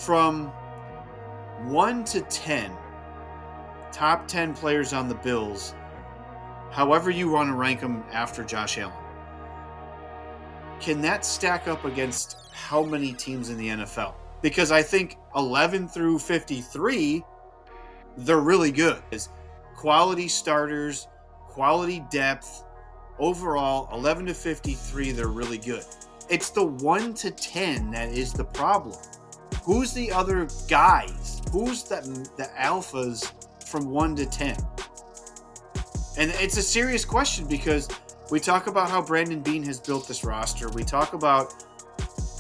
from 1 to 10, top 10 players on the Bills, however you want to rank them after Josh Allen, can that stack up against how many teams in the NFL? Because I think 11 through 53, they're really good. Quality starters, quality depth. Overall, 11 to 53, they're really good. It's the 1 to 10 that is the problem. Who's the other guys? Who's the alphas from 1 to 10? And it's a serious question because we talk about how Brandon Beane has built this roster. We talk about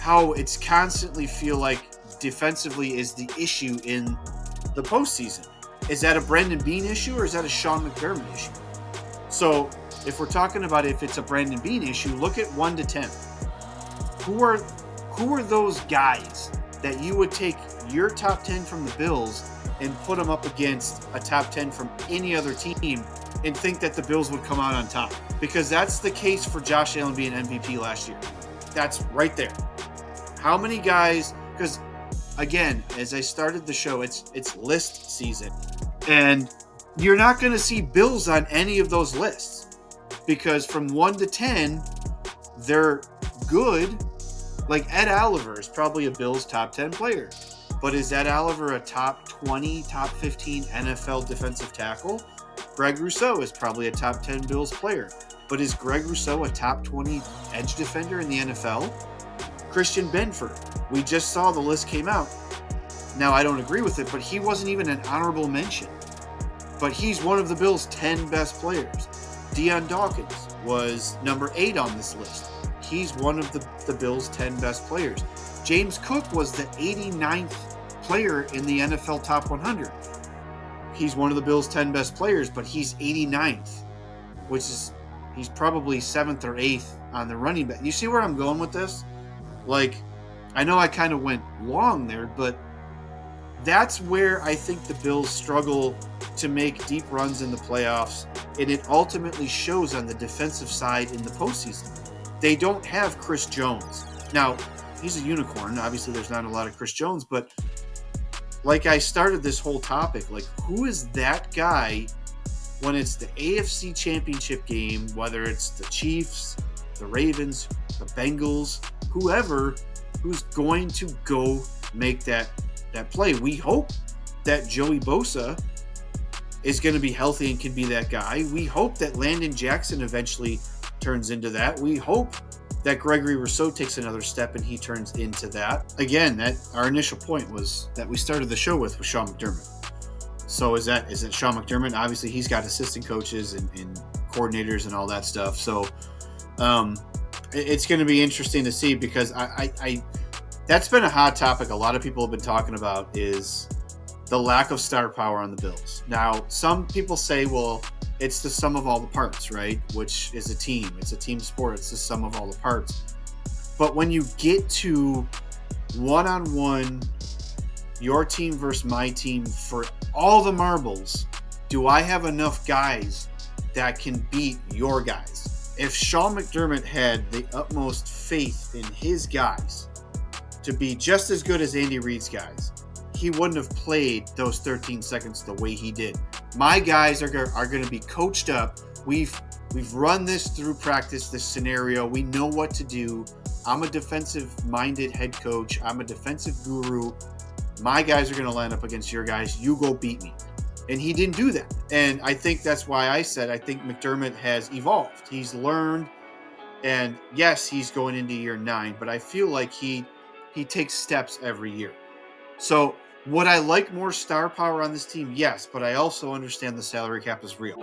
how it's constantly feel like defensively is the issue in the postseason. Is that a Brandon Beane issue or is that a Sean McDermott issue? So if we're talking about if it's a Brandon Beane issue, look at 1 to 10. Who are those guys that you would take your top 10 from the Bills and put them up against a top 10 from any other team and think that the Bills would come out on top? Because that's the case for Josh Allen being MVP last year. That's right there. How many guys, because again, as I started the show, it's list season. And you're not going to see Bills on any of those lists because from 1 to 10, they're good. Like Ed Oliver is probably a Bills top 10 player. But is Ed Oliver a top 20, top 15 NFL defensive tackle? Greg Rousseau is probably a top 10 Bills player. But is Greg Rousseau a top 20 edge defender in the NFL? Christian Benford. We just saw the list came out. Now, I don't agree with it, but he wasn't even an honorable mention. But he's one of the Bills' 10 best players. Deion Dawkins was number 8 on this list. He's one of the Bills' 10 best players. James Cook was the 89th player in the NFL Top 100. He's one of the Bills' 10 best players, but he's 89th, which is he's probably 7th or 8th on the running back. You see where I'm going with this? Like, I know I kind of went long there, but that's where I think the Bills struggle to make deep runs in the playoffs, and it ultimately shows on the defensive side in the postseason. They don't have Chris Jones. Now, he's a unicorn. Obviously, there's not a lot of Chris Jones, but like I started this whole topic, like who is that guy when it's the AFC Championship game, whether it's the Chiefs, the Ravens, the Bengals, whoever, who's going to go make that play? We hope that Joey Bosa is going to be healthy and can be that guy. We hope that Landon Jackson eventually turns into that. We hope that Gregory Rousseau takes another step and he turns into that. Again, that our initial point was that we started the show with Sean McDermott. So is it Sean McDermott? Obviously, he's got assistant coaches and coordinators and all that stuff. So it's going to be interesting to see because I that's been a hot topic a lot of people have been talking about is the lack of star power on the Bills. Now, some people say, well, it's the sum of all the parts, right? Which is a team. It's a team sport. It's the sum of all the parts. But when you get to one-on-one, your team versus my team for all the marbles, do I have enough guys that can beat your guys? If Sean McDermott had the utmost faith in his guys to be just as good as Andy Reid's guys, he wouldn't have played those 13 seconds the way he did. My guys are going to be coached up. We've run this through practice, this scenario. We know what to do. I'm a defensive-minded head coach. I'm a defensive guru. My guys are going to line up against your guys. You go beat me. And he didn't do that. And I think that's why I said I think McDermott has evolved. He's learned. And yes, he's going into year 9. But I feel like he takes steps every year. So would I like more star power on this team? Yes, but I also understand the salary cap is real.